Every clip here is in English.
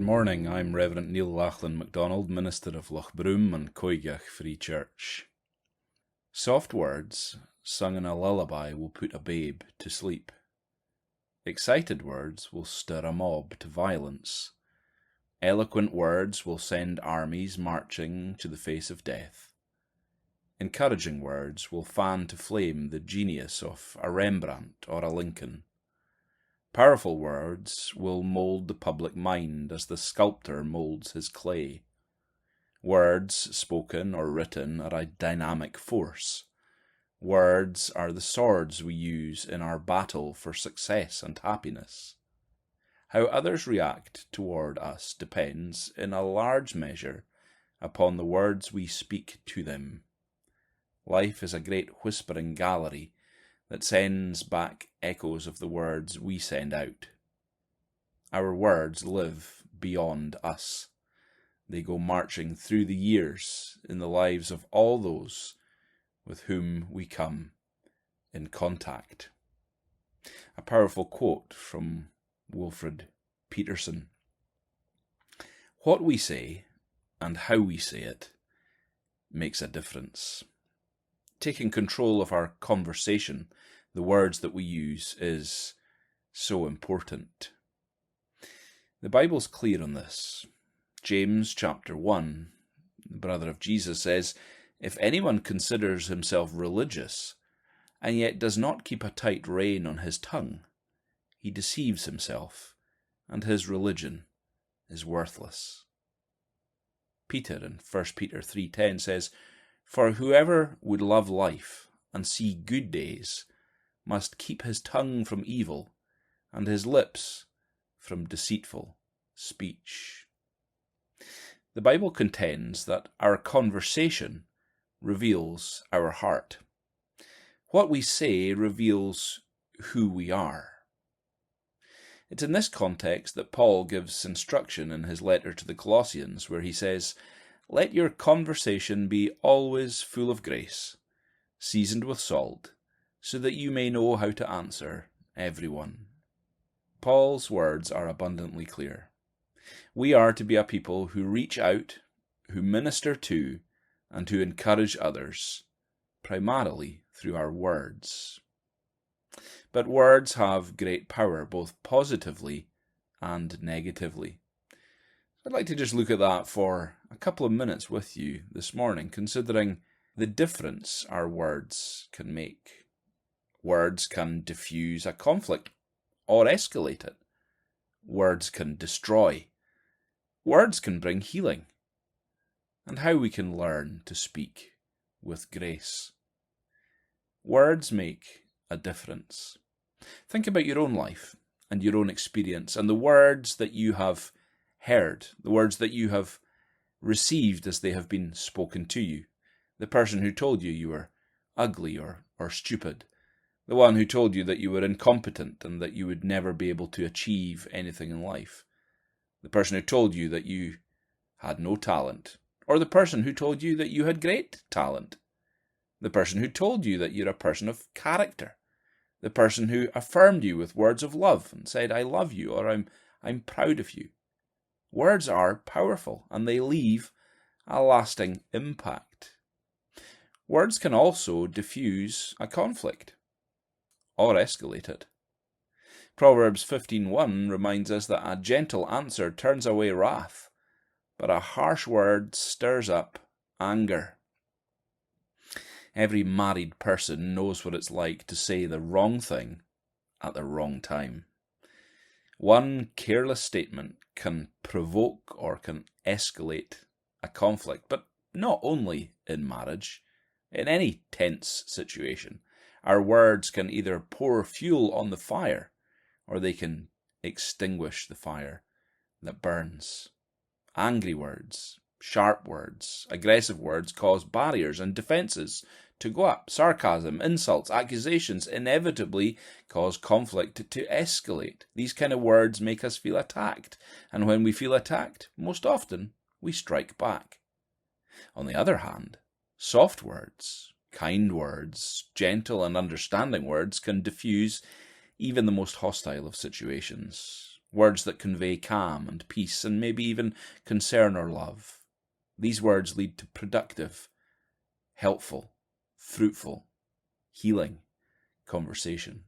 morning. I'm Reverend Neil Lachlan MacDonald, minister of Lochbroom and Coigach Free Church. Soft words sung in a lullaby will put a babe to sleep. Excited words will stir a mob to violence. Eloquent words will send armies marching to the face of death. Encouraging words will fan to flame the genius of a Rembrandt or a Lincoln. Powerful words will mould the public mind as the sculptor moulds his clay. Words, spoken or written, are a dynamic force. Words are the swords we use in our battle for success and happiness. How others react toward us depends, in a large measure, upon the words we speak to them. Life is a great whispering gallery that sends back echoes of the words we send out. Our words live beyond us. They go marching through the years in the lives of all those with whom we come in contact. A powerful quote from Wilfred Peterson. What we say and how we say it makes a difference. Taking control of our conversation, the words that we use, is so important. The Bible's clear on this. James chapter 1, the brother of Jesus, says, "If anyone considers himself religious, and yet does not keep a tight rein on his tongue, he deceives himself, and his religion is worthless." Peter in 1 Peter 3:10 says, "For whoever would love life and see good days must keep his tongue from evil and his lips from deceitful speech." The Bible contends that our conversation reveals our heart. What we say reveals who we are. It's in this context that Paul gives instruction in his letter to the Colossians, where he says, "Let your conversation be always full of grace, seasoned with salt, so that you may know how to answer everyone." Paul's words are abundantly clear. We are to be a people who reach out, who minister to, and who encourage others, primarily through our words. But words have great power, both positively and negatively. I'd like to just look at that for a couple of minutes with you this morning, considering the difference our words can make. Words can diffuse a conflict or escalate it. Words can destroy. Words can bring healing. And how we can learn to speak with grace. Words make a difference. Think about your own life and your own experience and the words that you have heard, the words that you have received as they have been spoken to you. The person who told you you were ugly or stupid. The one who told you that you were incompetent and that you would never be able to achieve anything in life. The person who told you that you had no talent. Or the person who told you that you had great talent. The person who told you that you're a person of character. The person who affirmed you with words of love and said, "I love you," or I'm proud of you. Words are powerful and they leave a lasting impact. Words can also diffuse a conflict or escalate it. Proverbs 15:1 reminds us that a gentle answer turns away wrath, but a harsh word stirs up anger. Every married person knows what it's like to say the wrong thing at the wrong time. One careless statement can provoke or can escalate a conflict, but not only in marriage. In any tense situation, our words can either pour fuel on the fire or they can extinguish the fire that burns. Angry words, sharp words, aggressive words cause barriers and defences to go up. Sarcasm, insults, accusations inevitably cause conflict to escalate. These kind of words make us feel attacked, and when we feel attacked, most often we strike back. On the other hand, soft words, kind words, gentle and understanding words can diffuse even the most hostile of situations. words that convey calm and peace and maybe even concern or love. These words lead to productive, helpful, fruitful, healing conversation.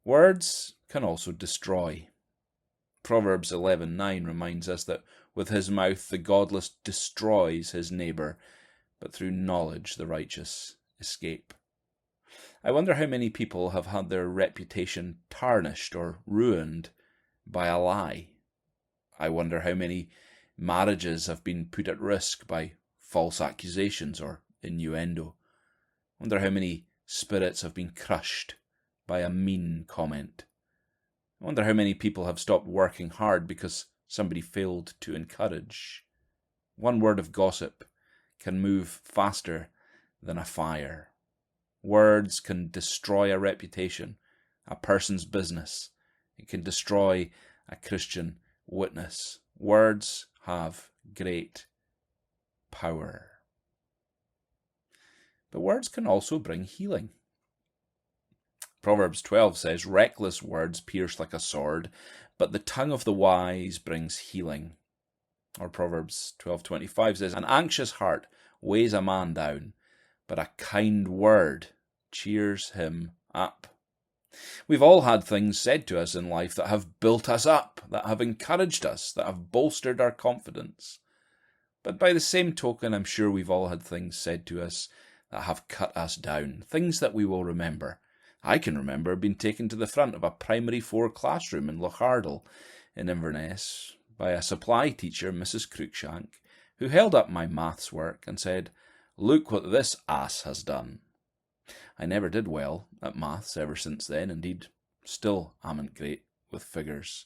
Words can also destroy. Proverbs 11:9 reminds us that with his mouth the godless destroys his neighbour, but through knowledge the righteous escape. I wonder how many people have had their reputation tarnished or ruined by a lie. I wonder how many marriages have been put at risk by false accusations or innuendo. I wonder how many spirits have been crushed by a mean comment. I wonder how many people have stopped working hard because somebody failed to encourage. One word of gossip can move faster than a fire. Words can destroy a reputation, a person's business. It can destroy a Christian witness. Words have great power. But words can also bring healing. Proverbs 12 says, reckless words pierce like a sword, but the tongue of the wise brings healing. Or Proverbs 12:25 says, an anxious heart weighs a man down, but a kind word cheers him up. We've all had things said to us in life that have built us up, that have encouraged us, that have bolstered our confidence. But by the same token, I'm sure we've all had things said to us that have cut us down, things that we will remember. I can remember being taken to the front of a primary 4 classroom in Lochbroom in Inverness by a supply teacher, Mrs. Coigach, who held up my maths work and said, look what this ass has done. I never did well at maths ever since then, indeed, still amn't great with figures.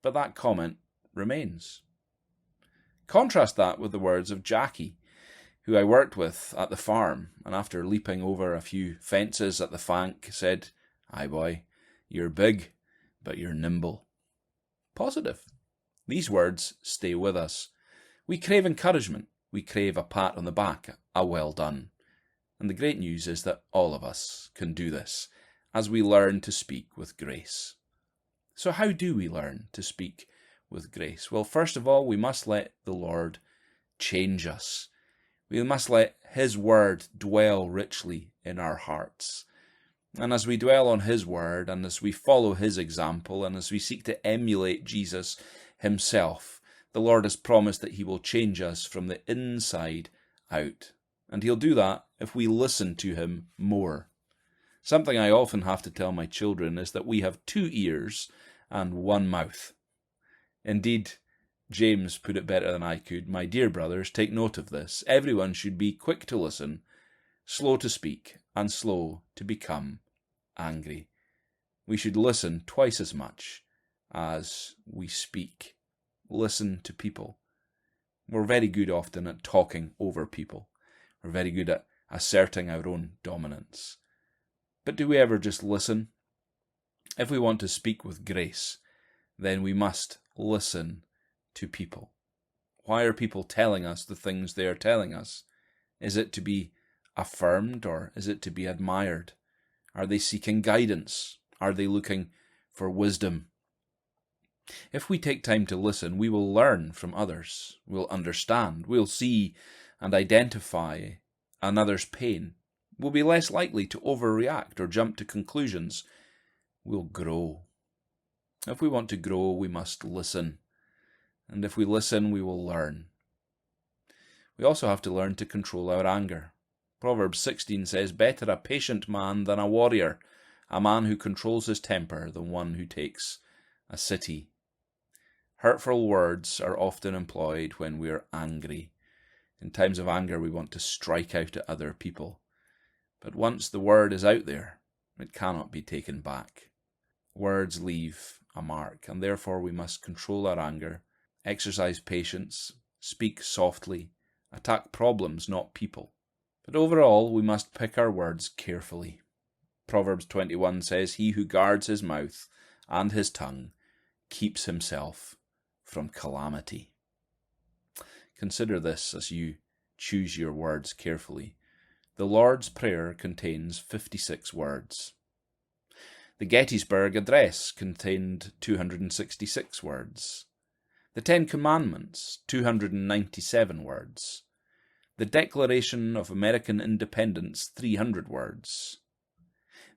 But that comment remains. Contrast that with the words of Jackie, who I worked with at the farm, and after leaping over a few fences at the Fank, said, aye boy, you're big, but you're nimble. Positive. These words stay with us. We crave encouragement. We crave a pat on the back, a well done. And the great news is that all of us can do this as we learn to speak with grace. So how do we learn to speak with grace? Well, first of all, we must let the Lord change us. We must let his word dwell richly in our hearts. And as we dwell on his word, and as we follow his example, and as we seek to emulate Jesus himself, the Lord has promised that he will change us from the inside out. And he'll do that if we listen to him more. Something I often have to tell my children is that we have 2 ears and 1 mouth. Indeed, James put it better than I could. My dear brothers, take note of this. Everyone should be quick to listen, slow to speak, and slow to become angry. We should listen twice as much as we speak. Listen to people. We're very good often at talking over people. We're very good at asserting our own dominance. But do we ever just listen? If we want to speak with grace, then we must listen to people. Why are people telling us the things they are telling us? Is it to be affirmed or is it to be admired? Are they seeking guidance? Are they looking for wisdom? If we take time to listen, we will learn from others. We'll understand. We'll see and identify another's pain. We'll be less likely to overreact or jump to conclusions. We'll grow. If we want to grow, we must listen. And if we listen, we will learn. We also have to learn to control our anger. Proverbs 16 says, better a patient man than a warrior, a man who controls his temper than one who takes a city. Hurtful words are often employed when we are angry. In times of anger, we want to strike out at other people. But once the word is out there, it cannot be taken back. Words leave a mark, and therefore we must control our anger, exercise patience, speak softly, attack problems, not people. But overall, we must pick our words carefully. Proverbs 21 says, he who guards his mouth and his tongue keeps himself from calamity. Consider this as you choose your words carefully. The Lord's Prayer contains 56 words. The Gettysburg Address contained 266 words. The Ten Commandments, 297 words. The Declaration of American Independence, 300 words.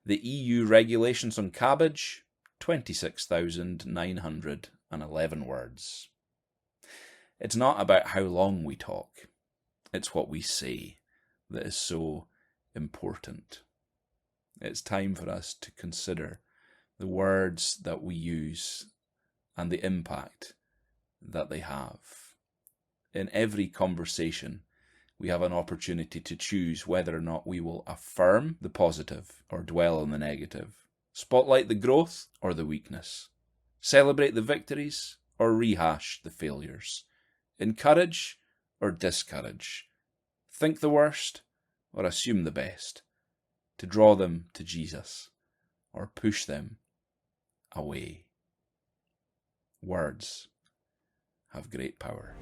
The EU regulations on cabbage, 26,911 words. It's not about how long we talk, it's what we say that is so important. It's time for us to consider the words that we use and the impact that they have. In every conversation, we have an opportunity to choose whether or not we will affirm the positive or dwell on the negative, spotlight the growth or the weakness, celebrate the victories or rehash the failures, encourage or discourage, think the worst or assume the best, to draw them to Jesus or push them away. Words have great power.